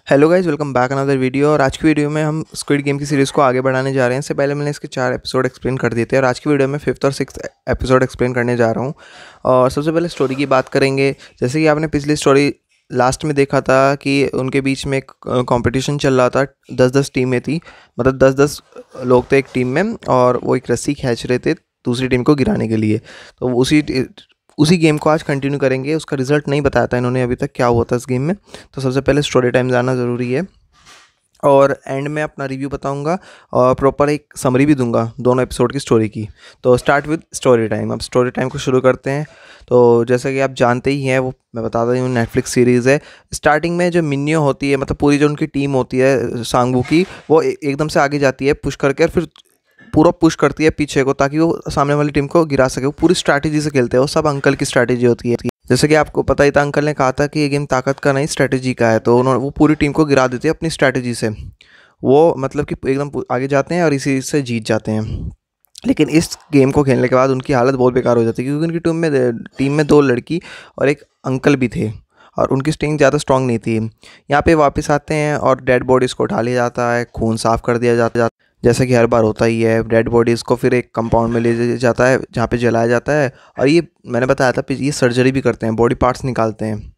Hello guys, welcome back another video. और आज की वीडियो में हम स्क्विड गेम की सीरीज़ को आगे बढ़ाने जा रहे हैं। इससे पहले मैंने इसके 4 एपिसोड एक्सप्लेन कर दिए थे और आज की वीडियो में 5th और 6th एपिसोड एक्सप्लेन करने जा रहा हूँ। और सबसे पहले स्टोरी की बात करेंगे। जैसे कि आपने पिछली स्टोरी लास्ट में देखा था कि उनके बीच में एक कॉम्पिटिशन चल रहा था। 10-10 टीमें थी, मतलब 10-10 लोग थे एक टीम में, और वो एक रस्सी खींच रहे थे दूसरी टीम को गिराने के लिए। तो उसी गेम को आज कंटिन्यू करेंगे। उसका रिजल्ट नहीं बताया था इन्होंने अभी तक क्या हुआ था इस गेम में। तो सबसे पहले स्टोरी टाइम जाना ज़रूरी है और एंड में अपना रिव्यू बताऊंगा और प्रॉपर एक समरी भी दूंगा दोनों एपिसोड की स्टोरी की। तो स्टार्ट विद स्टोरी टाइम। अब स्टोरी टाइम को शुरू करते हैं। तो जैसा कि आप जानते ही हैं, वो मैं बताता हूँ, नेटफ्लिक्स सीरीज़ है। स्टार्टिंग में जो मिन्यो होती है, मतलब पूरी जो उनकी टीम होती है सांगवू की, वो एकदम से आगे जाती है पुश करके, और फिर पूरा पुश करती है पीछे को ताकि वो सामने वाली टीम को गिरा सके। वो पूरी स्ट्रैटेजी से खेलते हैं। वो सब अंकल की स्ट्रैटेजी होती है। जैसे कि आपको पता ही था, अंकल ने कहा था कि ये गेम ताकत का नहीं स्ट्रैटेजी का है। तो उन्होंने वो पूरी टीम को गिरा देते हैं अपनी स्ट्रैटेजी से। वो मतलब कि एकदम आगे जाते हैं और इसी से जीत जाते हैं। लेकिन इस गेम को खेलने के बाद उनकी हालत बहुत बेकार हो जाती है, क्योंकि उनकी टीम में 2 लड़की और एक अंकल भी थे और उनकी टीम ज़्यादा स्ट्रांग नहीं थी। यहाँ पे वापस आते हैं और डेड बॉडीज़ को उठा लिया जाता है, खून साफ़ कर दिया जाता है, जैसे कि हर बार होता ही है। डेड बॉडीज़ को फिर एक कंपाउंड में ले जाता है जहाँ पे जलाया जाता है। और ये मैंने बताया था, ये सर्जरी भी करते हैं, बॉडी पार्ट्स निकालते हैं।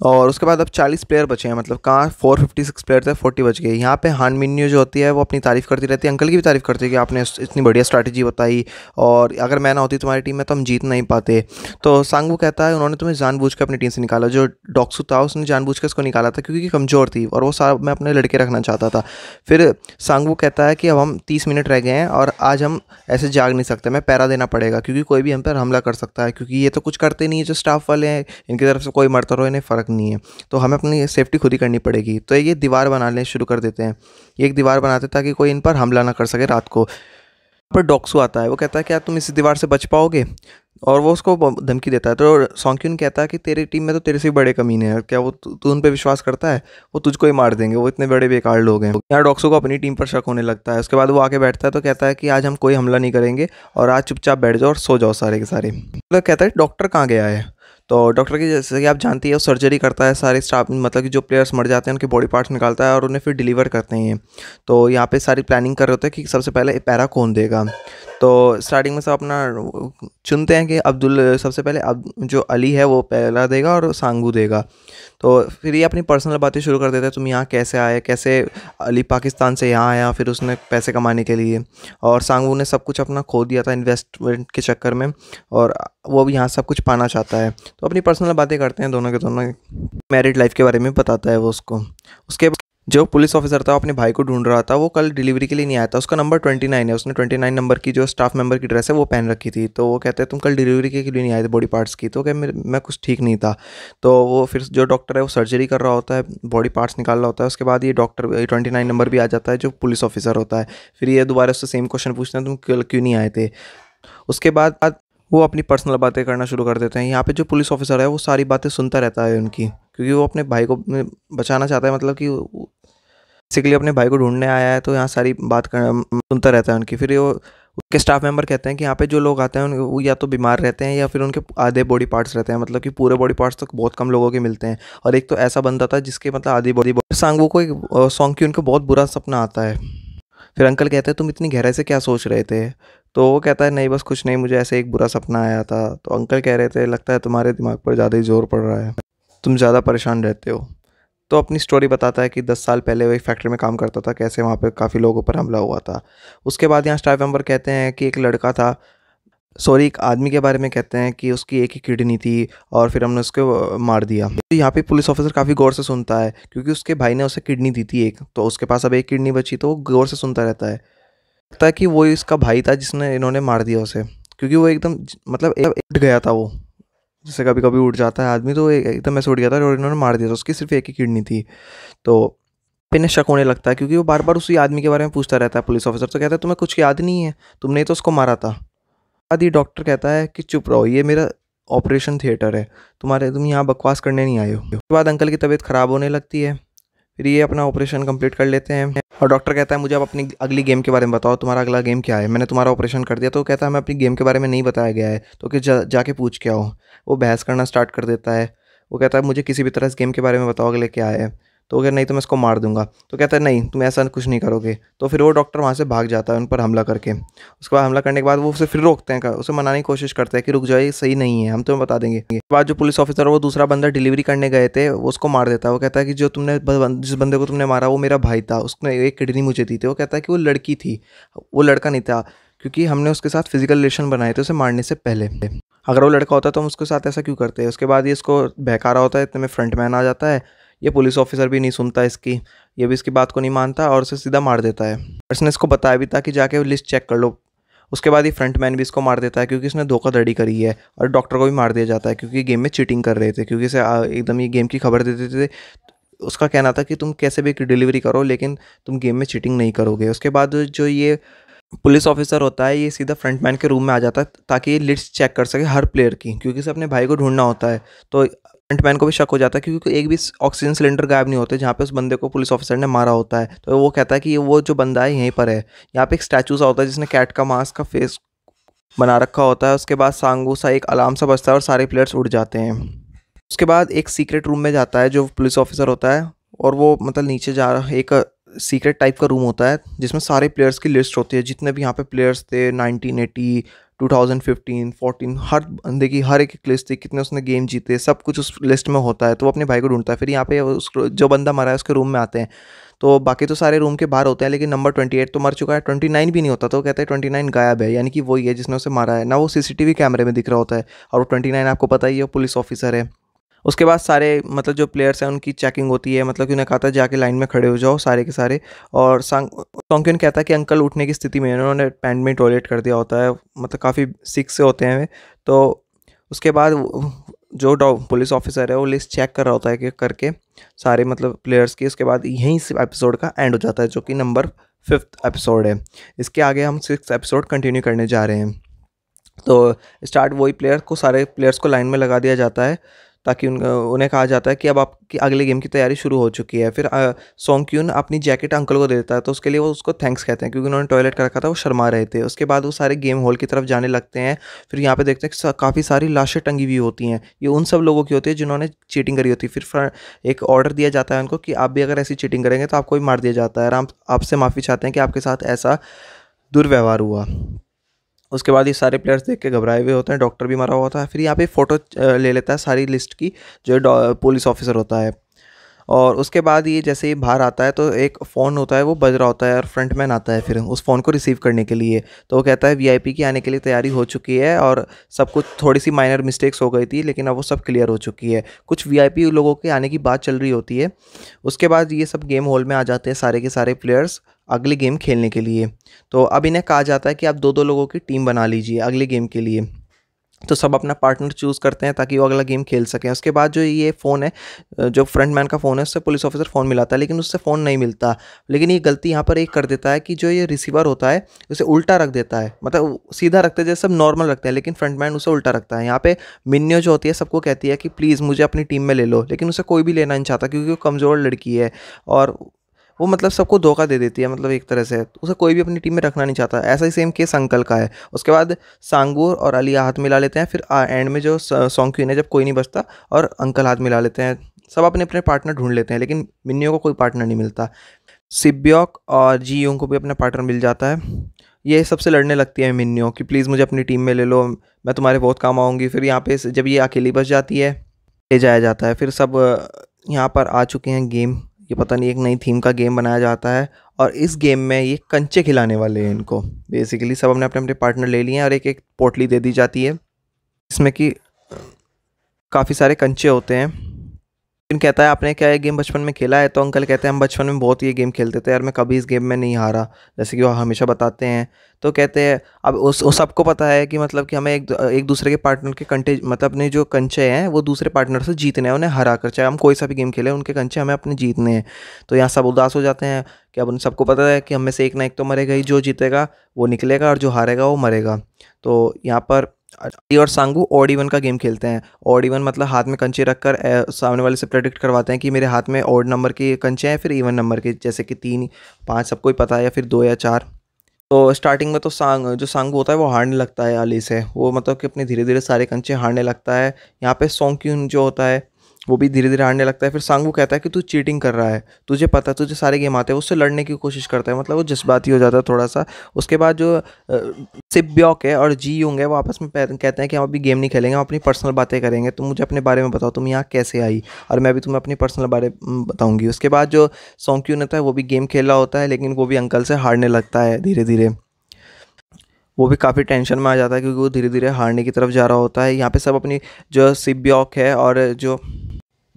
और उसके बाद अब 40 प्लेयर बचे हैं, मतलब कहाँ 456 प्लेयर थे, 40 बच गए। यहाँ पे हान मिन्यू जो होती है वो अपनी तारीफ़ करती रहती है, अंकल की भी तारीफ़ करती है कि आपने इतनी बढ़िया स्ट्रैटेजी बताई और अगर मैं ना होती तुम्हारी टीम में तो हम जीत नहीं पाते। तो सांगवू कहता है उन्होंने तुम्हें जानबूझ के अपनी टीम से निकाला। जो डॉक्सू था उसने जानबूझ के उसको निकाला था क्योंकि कमज़ोर थी और वो सारा मैं अपने लड़के रखना चाहता था। फिर सांगवू कहता है कि अब हम 30 मिनट रह गए हैं और आज हम ऐसे जाग नहीं सकते, मैं पैरा देना पड़ेगा क्योंकि कोई भी हम पर हमला कर सकता है, क्योंकि ये तो कुछ करते नहीं है जो स्टाफ वाले हैं, इनकी तरफ से कोई मरता रहो इन्हें फ़र्क नहीं है। तो हमें अपनी सेफ्टी खुद ही करनी पड़ेगी। तो ये दीवार बनाने शुरू कर देते हैं। ये एक दीवार बनाते ताकि कोई इन पर हमला ना कर सके रात को। पर डॉक्सू आता है, वो कहता है क्या तुम इस दीवार से बच पाओगे, और वो उसको धमकी देता है। तो सॉन्क्यून कहता है कि तेरी टीम में तो तेरे से भी बड़े कमीने हैं, क्या वो तू उन पे विश्वास करता है? वो तुझको ही मार देंगे, वो इतने बड़े बेकार लोग हैं। यहाँ डॉक्सू को अपनी टीम पर शक होने लगता है। उसके बाद वो आके बैठता है तो कहता है कि आज हम कोई हमला नहीं करेंगे और आज चुपचाप बैठ जाओ और सो जाओ सारे के सारे। तो कहता है डॉक्टर कहाँ गया है? तो डॉक्टर की, जैसे कि आप जानती है, वो सर्जरी करता है सारे स्टाफ, मतलब कि जो प्लेयर्स मर जाते हैं उनके बॉडी पार्ट्स निकालता है और उन्हें फिर डिलीवर करते हैं। तो यहाँ पे सारी प्लानिंग कर रहे होते हैं कि सबसे पहले पैरा कौन देगा। तो स्टार्टिंग में सब अपना चुनते हैं कि अब्दुल सबसे पहले, अब जो अली है वो पहला देगा और सांगू देगा। तो फिर ये अपनी पर्सनल बातें शुरू कर देते हैं, तुम यहाँ कैसे आए, कैसे अली पाकिस्तान से यहाँ आया फिर उसने पैसे कमाने के लिए, और सांगू ने सब कुछ अपना खो दिया था इन्वेस्टमेंट के चक्कर में, और वो भी यहाँ सब कुछ पाना चाहता है। तो अपनी पर्सनल बातें करते हैं दोनों के दोनों। मैरिड लाइफ के बारे में बताता है वो उसको। उसके जो पुलिस ऑफिसर था वो अपने भाई को ढूंढ रहा था। वो कल डिलीवरी के लिए नहीं आया था। उसका नंबर 29 है। उसने 29 नंबर की जो स्टाफ मेंबर की ड्रेस है वो पहन रखी थी। तो वो कहते हैं तुम कल डिलीवरी के लिए नहीं आए थे बॉडी पार्ट्स की। तो क्या मैं कुछ ठीक नहीं था। तो वो फिर जो डॉक्टर है वो सर्जरी कर रहा होता है, बॉडी पार्ट्स निकाल रहा होता है। उसके बाद ये डॉक्टर 29 नंबर भी आ जाता है जो पुलिस ऑफिसर होता है। फिर ये दोबारा उससे सेम क्वेश्चन पूछते हैं, तुम कल क्यों नहीं आए थे। उसके बाद वो अपनी पर्सनल बातें करना शुरू कर देते हैं। यहाँ पे जो पुलिस ऑफिसर है वो सारी बातें सुनता रहता है उनकी, क्योंकि वो अपने भाई को बचाना चाहता है, मतलब कि बेसिकली अपने भाई को ढूंढने आया है। तो यहाँ सारी बात सुनता रहता है उनकी। फिर वो उनके स्टाफ मेंबर कहते हैं कि यहाँ पे जो लोग आते हैं वो या तो बीमार रहते हैं या फिर उनके आधे बॉडी पार्ट्स रहते हैं, मतलब कि पूरे बॉडी पार्ट्स तो बहुत कम लोगों के मिलते हैं। और एक तो ऐसा बंदा था जिसके मतलब आधी बॉडी। सांगवू को एक सॉन्ग की उनको बहुत बुरा सपना आता है। फिर अंकल कहते हैं तुम इतनी गहराई से क्या सोच रहे थे? तो वो कहता है नहीं बस कुछ नहीं, मुझे ऐसे एक बुरा सपना आया था। तो अंकल कह रहे थे लगता है तुम्हारे दिमाग पर ज़्यादा ही जोर पड़ रहा है, तुम ज़्यादा परेशान रहते हो। तो अपनी स्टोरी बताता है कि 10 साल पहले वो एक फैक्ट्री में काम करता था, कैसे वहाँ पे काफ़ी लोगों पर हमला हुआ था। उसके बाद यहाँ स्टाफ मेंबर कहते हैं कि एक लड़का था, सॉरी एक आदमी के बारे में कहते हैं कि उसकी एक ही किडनी थी और फिर हमने उसको मार दिया। तो यहाँ पे पुलिस ऑफिसर काफ़ी गौर से सुनता है, क्योंकि उसके भाई ने उसे किडनी दी थी एक, तो उसके पास अब एक किडनी बची। तो वो गौर से सुनता रहता है, लगता है कि वो इसका भाई था जिसने इन्होंने मार दिया उसे, क्योंकि वो एकदम मतलब उठ गया था वो, जैसे कभी कभी उठ जाता है आदमी, तो एकदम ऐसे उठ गया था और इन्होंने मार दिया था। उसकी सिर्फ एक ही किडनी थी। तो इन्हें शक होने लगता है, क्योंकि वो बार बार उसी आदमी के बारे में पूछता रहता है पुलिस ऑफिसर। तो कहता है तुम्हें कुछ याद नहीं है, तुमने ही तो उसको मारा था। बाद ये डॉक्टर कहता है कि चुप रहो, ये मेरा ऑपरेशन थिएटर है, तुम यहाँ बकवास करने नहीं आए हो। उसके बाद अंकल की तबीयत ख़राब होने लगती है। फिर ये अपना ऑपरेशन कंप्लीट कर लेते हैं और डॉक्टर कहता है मुझे आप अपनी अगली गेम के बारे में बताओ, तुम्हारा अगला गेम क्या है, मैंने तुम्हारा ऑपरेशन कर दिया। तो कहता है हमें अपनी गेम के बारे में नहीं बताया गया है, तो कि जाके पूछ के आओ। वो बहस करना स्टार्ट कर देता है। वो कहता है मुझे किसी भी तरह इस गेम के बारे में बताओ अगले क्या है। तो वो कह नहीं तो मैं इसको मार दूंगा। तो कहता है नहीं तुम ऐसा कुछ नहीं करोगे। तो फिर वो डॉक्टर वहाँ से भाग जाता है उन पर हमला करके। उसके बाद हमला करने के बाद वो उसे फिर रोकते हैं, उसे मनाने की कोशिश करते हैं कि रुक जाओ ये सही नहीं है, हम तुम्हें बता देंगे। उसके बाद जो पुलिस ऑफिसर वो दूसरा बंदा डिलीवरी करने गए थे वो उसको मार देता है। वो कहता है कि जो तुमने जिस बंदे को तुमने मारा वो मेरा भाई था, उसने एक किडनी मुझे दी थी। वो कहता है कि वो लड़की थी, वो लड़का नहीं था, क्योंकि हमने उसके साथ फिजिकल रिलेशन बनाए थे उसे मारने से पहले। अगर वो लड़का होता तो हम उसके साथ ऐसा क्यों करते। उसके बाद ये इसको बहका रहा होता है, इतने में फ्रंटमैन आ जाता है। ये पुलिस ऑफिसर भी नहीं सुनता इसकी, ये भी इसकी बात को नहीं मानता और उसे सीधा मार देता है। इसने इसको बताया भी था कि जाके वो लिस्ट चेक कर लो। उसके बाद ये फ्रंटमैन भी इसको मार देता है क्योंकि इसने धोखाधड़ी करी है। और डॉक्टर को भी मार दिया जाता है क्योंकि गेम में चीटिंग कर रहे थे, क्योंकि इसे एकदम ये गेम की खबर दे देते थे। उसका कहना था कि तुम कैसे भी डिलीवरी करो लेकिन तुम गेम में चीटिंग नहीं करोगे। उसके बाद जो ये पुलिस ऑफिसर होता है ये सीधा फ्रंटमैन के रूम में आ जाता है ताकि ये लिस्ट चेक कर सके हर प्लेयर की, क्योंकि इसे अपने भाई को ढूंढना होता है। तो फ्रंटमैन को भी शक हो जाता है क्योंकि एक भी ऑक्सीजन सिलेंडर गायब नहीं होते जहाँ पे उस बंदे को पुलिस ऑफिसर ने मारा होता है। तो वो कहता है कि वो जो बंदा है यहीं पर है। यहाँ पे एक स्टैचू सा होता है जिसने कैट का मास्क का फेस बना रखा होता है। उसके बाद सांगू सा एक अलार्म सा बजता है और सारे प्लेयर्स उड़ जाते हैं। उसके बाद एक सीक्रेट रूम में जाता है जो पुलिस ऑफिसर होता है, और वो मतलब नीचे जा रहा एक सीक्रेट टाइप का रूम होता है जिसमें सारे प्लेयर्स की लिस्ट होती है, जितने भी यहाँ पे प्लेयर्स थे 1980 2015 14, हर बंदे की हर एक लिस्ट थी, कितने उसने गेम जीते सब कुछ उस लिस्ट में होता है। तो वो अपने भाई को ढूंढता है। फिर यहाँ पे उस जो बंदा मरा है उसके रूम में आते हैं। तो बाकी तो सारे रूम के बाहर होते हैं लेकिन नंबर 28 तो मर चुका है, 29 भी नहीं होता। तो वो कहते हैं 29 गायब है, यानी कि वही है जिसने उसे मारा है ना। वो सीसीटीवी कैमरे में दिख रहा होता है और वो 29 आपको पता ही है पुलिस ऑफिसर है। उसके बाद सारे मतलब जो प्लेयर्स हैं उनकी चेकिंग होती है, मतलब कि उन्हें कहा था जाके लाइन में खड़े हो जाओ सारे के सारे। और सॉन्ग्क्यून कहता है कि अंकल उठने की स्थिति में हैं, उन्होंने पैंट में टॉयलेट कर दिया होता है, मतलब काफ़ी सिक से होते हैं वे। तो उसके बाद जो पुलिस ऑफिसर है वो लिस्ट चेक कर रहा होता है कि करके सारे मतलब प्लेयर्स की। उसके बाद यहीं से एपिसोड का एंड हो जाता है जो कि नंबर 5th एपिसोड है। इसके आगे हम 6th एपिसोड कंटिन्यू करने जा रहे हैं। तो स्टार्ट वही प्लेयर को सारे प्लेयर्स को लाइन में लगा दिया जाता है ताकि उन्हें कहा जाता है कि अब आपकी अगले गेम की तैयारी शुरू हो चुकी है। फिर सोंगक्यून अपनी जैकेट अंकल को दे देता है, तो उसके लिए वो उसको थैंक्स कहते हैं क्योंकि उन्होंने टॉयलेट कर रखा था, वो शर्मा रहे थे। उसके बाद वो सारे गेम हॉल की तरफ जाने लगते हैं। फिर यहाँ पे देखते हैं कि काफ़ी सारी लाशें टंगी हुई होती हैं, ये उन सब लोगों की होती है जिन्होंने चीटिंग करी होती है। फिर एक ऑर्डर दिया जाता है उनको कि आप भी अगर ऐसी चीटिंग करेंगे तो आपको भी मार दिया जाता है, और आप आपसे माफ़ी चाहते हैं कि आपके साथ ऐसा दुर्व्यवहार हुआ। उसके बाद ये सारे प्लेयर्स देख के घबराए हुए होते हैं, डॉक्टर भी मरा हुआ होता है। फिर यहाँ पे फ़ोटो ले लेता है सारी लिस्ट की जो पुलिस ऑफिसर होता है। और उसके बाद ये जैसे ही बाहर आता है तो एक फ़ोन होता है वो बज रहा होता है और फ्रंटमैन आता है फिर उस फ़ोन को रिसीव करने के लिए। तो वो कहता है वीआईपी की आने के लिए तैयारी हो चुकी है और सब कुछ थोड़ी सी माइनर मिस्टेक्स हो गई थी लेकिन अब वो सब क्लियर हो चुकी है। कुछ वीआईपी लोगों के आने की बात चल रही होती है। उसके बाद ये सब गेम हॉल में आ जाते हैं सारे के सारे प्लेयर्स अगली गेम खेलने के लिए। तो अब इन्हें कहा जाता है कि आप 2-2 लोगों की टीम बना लीजिए अगली गेम के लिए। तो सब अपना पार्टनर चूज़ करते हैं ताकि वो अगला गेम खेल सकें। उसके बाद जो ये फ़ोन है, जो फ्रंटमैन का फ़ोन है, उससे पुलिस ऑफिसर फ़ोन मिलाता है लेकिन उससे फ़ोन नहीं मिलता। लेकिन ये गलती यहाँ पर एक कर देता है कि जो ये रिसीवर होता है उसे उल्टा रख देता है, मतलब सीधा रखते हैं जैसे सब नॉर्मल रखते हैं लेकिन फ्रंटमैन उसे उल्टा रखता है। यहाँ पे मिन्यो जो होती है सबको कहती है कि प्लीज़ मुझे अपनी टीम में ले लो, लेकिन उसे कोई भी लेना नहीं चाहता क्योंकि वो कमज़ोर लड़की है और वो मतलब सबको धोखा दे देती है, मतलब एक तरह से उसे कोई भी अपनी टीम में रखना नहीं चाहता। ऐसा ही सेम केस अंकल का है। उसके बाद सांगूर और अली हाथ मिला लेते हैं। फिर एंड में जो सोंगक्यून है जब कोई नहीं बचता और अंकल हाथ मिला लेते हैं। सब अपने अपने पार्टनर ढूंढ लेते हैं लेकिन मिन्यो को कोई पार्टनर नहीं मिलता। सिब्योक और जी यूंग को भी अपना पार्टनर मिल जाता है। ये सबसे लड़ने लगती है मिन्यो कि प्लीज़ मुझे अपनी टीम में ले लो, मैं तुम्हारे बहुत काम आऊँगी। फिर यहाँ पे जब ये अकेली बच जाती है ले जाया जाता है। फिर सब यहाँ पर आ चुके हैं गेम, ये पता नहीं एक नई थीम का गेम बनाया जाता है और इस गेम में ये कंचे खिलाने वाले हैं इनको। बेसिकली सब अपने अपने अपने पार्टनर ले लिए हैं और एक एक पोटली दे दी जाती है इसमें कि काफ़ी सारे कंचे होते हैं। फिर कहता है आपने क्या ये गेम बचपन में खेला है, तो अंकल कहते हैं हम बचपन में बहुत ये गेम खेलते थे और मैं कभी इस गेम में नहीं हारा, जैसे कि वो हमेशा बताते हैं। तो कहते हैं अब उस सबको पता है कि मतलब कि हमें एक दूसरे के पार्टनर के कंटे मतलब अपने जो कंचे हैं वो दूसरे पार्टनर से जीतने हैं, उन्हें हरा कर, चाहे हम कोई सा भी गेम खेलें उनके कंचे हमें अपने जीतने हैं। तो यहाँ सब उदास हो जाते हैं कि अब उन सबको पता है कि हम में से एक ना एक तो मरेगा ही, जो जीतेगा वो निकलेगा और जो हारेगा वो मरेगा। तो यहाँ पर अली और सांगू ऑड इवन का गेम खेलते हैं। ऑड इवन मतलब हाथ में कंचे रखकर सामने वाले से प्रेडिक्ट करवाते हैं कि मेरे हाथ में ऑड नंबर के कंचे हैं फिर इवन नंबर के, जैसे कि 3 5 सबको ही पता है या फिर 2 या 4। तो स्टार्टिंग में तो जो सांगू होता है वो हारने लगता है अली से, वो मतलब कि अपने धीरे धीरे सारे कंचे हारने लगता है। यहाँ पे सोंगक्यून जो होता है वो भी धीरे धीरे हारने लगता है। फिर सांगवू कहता है कि तू चीटिंग कर रहा है, तुझे पता है, तुझे सारे गेम आते हैं। उससे लड़ने की कोशिश करता है, मतलब वो जज्बाती हो जाता है थोड़ा सा। उसके बाद जो सिब्योक है और जी यूंग है वो आपस में कहते हैं कि हम अभी गेम नहीं खेलेंगे, हम अपनी पर्सनल बातें करेंगे। तुम मुझे अपने बारे में बताओ, तुम यहाँ कैसे आई, और मैं भी तुम्हें अपनी पर्सनल बारे बताऊंगी। उसके बाद जो सोंग होता है वो भी गेम खेल रहा होता है, लेकिन वो भी अंकल से हारने लगता है धीरे धीरे। वो भी काफ़ी टेंशन में आ जाता है क्योंकि वो धीरे धीरे हारने की तरफ जा रहा होता है। यहाँ पे सब अपनी जो सिब्योक है और जो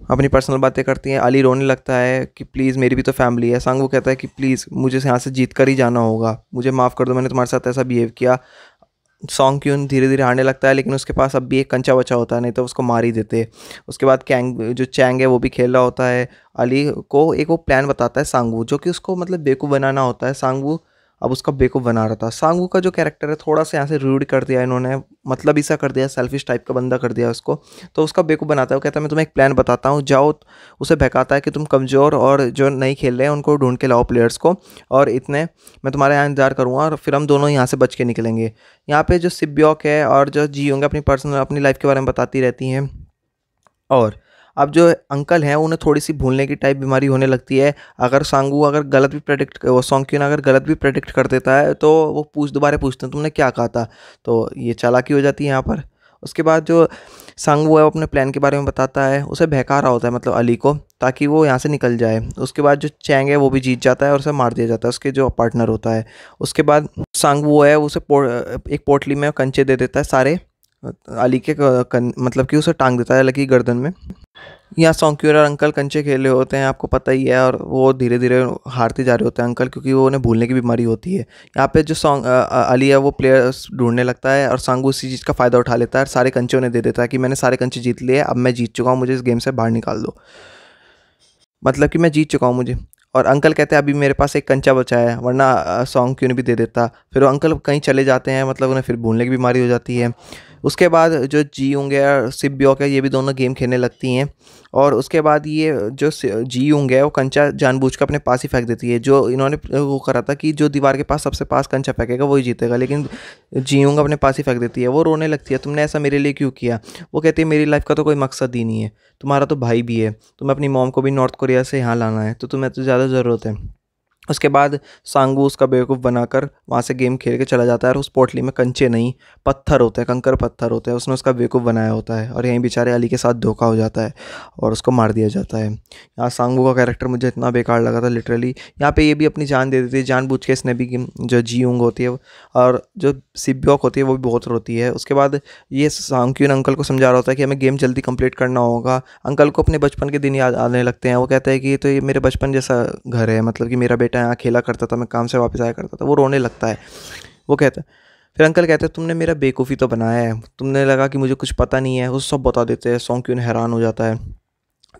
अपनी पर्सनल बातें करती हैं। अली रोने लगता है कि प्लीज़ मेरी भी तो फैमिली है। सांगवू कहता है कि प्लीज़ मुझे यहाँ से जीत कर ही जाना होगा, मुझे माफ़ कर दो, मैंने तुम्हारे साथ ऐसा बिहेव किया। सॉन्ग क्यून धीरे धीरे हारने लगता है, लेकिन उसके पास अब भी एक कंचा बचा होता है, नहीं तो उसको मार ही देते। उसके बाद कैंग जो चैंग है वो भी खेल रहा होता है। अली को एक वो प्लान बताता है सांगवू, जो कि उसको मतलब बेवकूफ़ बनाना होता है। सांगवू अब उसका बेवकूफ़ बना रहा था। सांगवू का जो कैरेक्टर है थोड़ा सा यहाँ से रूड कर दिया इन्होंने, मतलब ही सा कर दिया, सेल्फिश टाइप का बंदा कर दिया उसको। तो उसका बेवकूफ़ बनाता है। वो कहता है मैं तुम्हें एक प्लान बताता हूँ, जाओ। उसे बहकाता है कि तुम कमज़ोर और जो नहीं खेल रहे हैं उनको ढूंढ के लाओ प्लेयर्स को, और इतने मैं तुम्हारे यहाँ इंतजार करूँगा और फिर हम दोनों यहाँ से बच के निकलेंगे। यहाँ पे जो सिब्योक है और जो जी होंगे अपनी पर्सनल अपनी लाइफ के बारे में बताती रहती हैं। और अब जो अंकल हैं उन्हें थोड़ी सी भूलने की टाइप बीमारी होने लगती है। अगर सांगू अगर गलत भी प्रेडिक्ट वो सोंगक्यून अगर गलत भी प्रेडिक्ट कर देता है तो वो दोबारा पूछते हैं तुमने क्या कहा था। तो ये चालाकी हो जाती है यहाँ पर। उसके बाद जो सांगू है वो अपने प्लान के बारे में बताता है, उसे बहका रहा होता है मतलब अली को, ताकि वो यहाँ से निकल जाए। उसके बाद जो चैंग है वो भी जीत जाता है और उसे मार दिया जाता है, उसके जो पार्टनर होता है। उसके बाद सांगू है उसे एक पोटली में कंचे दे देता है सारे अली के मतलब कि उसे टांग देता है अली की गर्दन में। यहाँ सोंक्यूर और अंकल कंचे खेले होते हैं, आपको पता ही है, और वो धीरे धीरे हारते जा रहे होते हैं अंकल, क्योंकि वो उन्हें भूलने की बीमारी होती है। यहाँ पे जो अली है वो प्लेयर्स ढूंढने लगता है और सांगू उसी चीज़ का फ़ायदा उठा लेता है और सारे कंचे उन्हें दे देता है कि मैंने सारे कंचे जीत लिए, अब मैं जीत चुका हूँ, मुझे इस गेम से बाहर निकाल दो, मतलब कि मैं जीत चुका हूँ मुझे। और अंकल कहते हैं अभी मेरे पास एक कंचा बचा है, वरना सॉन्ग क्यों नहीं भी दे देता। फिर वो अंकल कहीं चले जाते हैं, मतलब उन्हें फिर भूलने की बीमारी हो जाती है। उसके बाद जो जी होंगे और सिब्योक है ये भी दोनों गेम खेलने लगती हैं। और उसके बाद ये जो जी होंगे है वो कंचा जानबूझकर अपने पास ही फेंक देती है। जो इन्होंने वो करा था कि जो दीवार के पास सबसे पास कंचा फेंकेगा वही जीतेगा, लेकिन जी होंगे अपने पास ही फेंक देती है। वो रोने लगती है, तुमने ऐसा मेरे लिए क्यों किया। वो कहती है मेरी लाइफ का तो कोई मकसद ही नहीं है, तुम्हारा तो भाई भी है, तुम्हें अपनी मॉम को भी नॉर्थ कोरिया से यहाँ लाना है, तो तुम्हें तो ज़्यादा ज़रूरत है। उसके बाद सांगू उसका बेवकूफ़ बनाकर वहाँ से गेम खेल के चला जाता है, और उस पोटली में कंचे नहीं पत्थर होते हैं, कंकर पत्थर होते हैं, उसने उसका बेवकूफ़ बनाया होता है। और यहीं बेचारे अली के साथ धोखा हो जाता है और उसको मार दिया जाता है। यहाँ सांगू का कैरेक्टर मुझे इतना बेकार लगा था लिटरली। यहाँ पे ये भी अपनी जान दे देती है जानबूझ के, इसने भी जो जीऊंग होती है और जो सिब्योक होती है वो भी बहुत रोती है। उसके बाद ये सांगक्यून अंकल को समझा रहा होता है कि हमें गेम जल्दी कंप्लीट करना होगा। अंकल को अपने बचपन के दिन याद आने लगते हैं। वो कहते हैं कि तो ये मेरे बचपन जैसा घर है, मतलब कि मेरा बेटा यहाँ खेला करता था, मैं काम से वापस आया करता था। वो रोने लगता है। वो कहता है, फिर अंकल कहते हैं तुमने मेरा बेवकूफ़ी तो बनाया है, तुमने लगा कि मुझे कुछ पता नहीं है, वो सब बता देते हैं। सांगक्यून हैरान हो जाता है।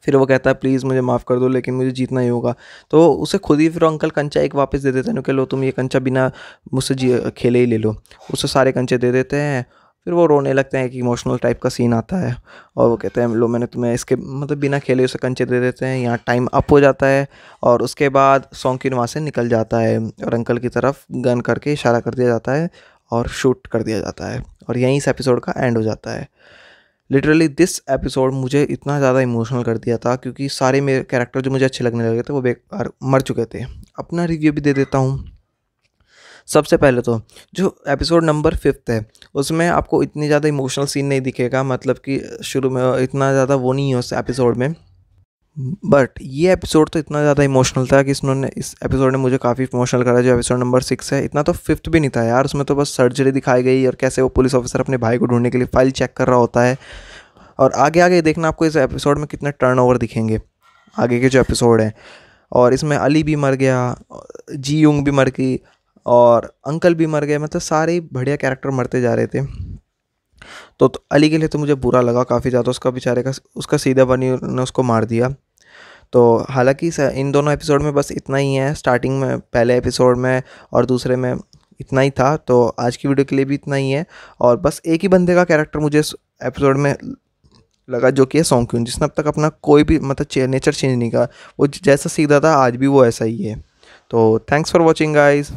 फिर वो कहता है प्लीज़ मुझे माफ़ कर दो, लेकिन मुझे जीतना ही होगा। तो उसे खुद ही फिर अंकल कंचा एक वापस दे देते हैं कि लो तुम ये कंचा बिना मुझसे खेले ही ले लो। उसे सारे कंचे दे देते हैं। फिर वो रोने लगते हैं, एक इमोशनल टाइप का सीन आता है और वो कहते हैं लो मैंने तुम्हें इसके मतलब बिना खेले उसे कंचे दे देते हैं। यहाँ टाइम अप हो जाता है और उसके बाद सोंगक्यून वहाँ से निकल जाता है और अंकल की तरफ गन करके इशारा कर दिया जाता है और शूट कर दिया जाता है, और यहीं इस एपिसोड का एंड हो जाता है। लिटरली दिस एपिसोड मुझे इतना ज़्यादा इमोशनल कर दिया था क्योंकि सारे मेरे कैरेक्टर जो मुझे अच्छे लगने लगे थे वो बेकार मर चुके थे। अपना रिव्यू भी दे देता हूँ। सबसे पहले तो जो एपिसोड नंबर 5 है उसमें आपको इतनी ज़्यादा इमोशनल सीन नहीं दिखेगा, मतलब कि शुरू में इतना ज़्यादा वो नहीं है उस एपिसोड में। बट ये एपिसोड तो इतना ज़्यादा इमोशनल था कि इस एपिसोड ने मुझे काफ़ी इमोशनल करा। जो एपिसोड नंबर 6 है, इतना तो 5 भी नहीं था यार। उसमें तो बस सर्जरी दिखाई गई और कैसे वो पुलिस ऑफिसर अपने भाई को ढूंढने के लिए फाइल चेक कर रहा होता है। और आगे आगे देखना आपको इस एपिसोड में कितने टर्नओवर दिखेंगे आगे के जो एपिसोड हैं। और इसमें अली भी मर गया, जी यूंग भी मर गई और अंकल भी मर गए, मतलब सारे ही बढ़िया कैरेक्टर मरते जा रहे थे। तो अली के लिए तो मुझे बुरा लगा काफ़ी ज़्यादा, उसका बेचारे का उसका सीधा बनी ने उसको मार दिया। तो हालांकि इन दोनों एपिसोड में बस इतना ही है, स्टार्टिंग में पहले एपिसोड में और दूसरे में इतना ही था। तो आज की वीडियो के लिए भी इतना ही है। और बस एक ही बंदे का कैरेक्टर मुझे इस एपिसोड में लगा, जो कि है सोंगक्यून, जिसने अब तक अपना कोई भी मतलब नेचर चेंज नहीं करा। वो जैसा सीधा था आज भी वो ऐसा ही है। तो थैंक्स फॉर वॉचिंग गाइज।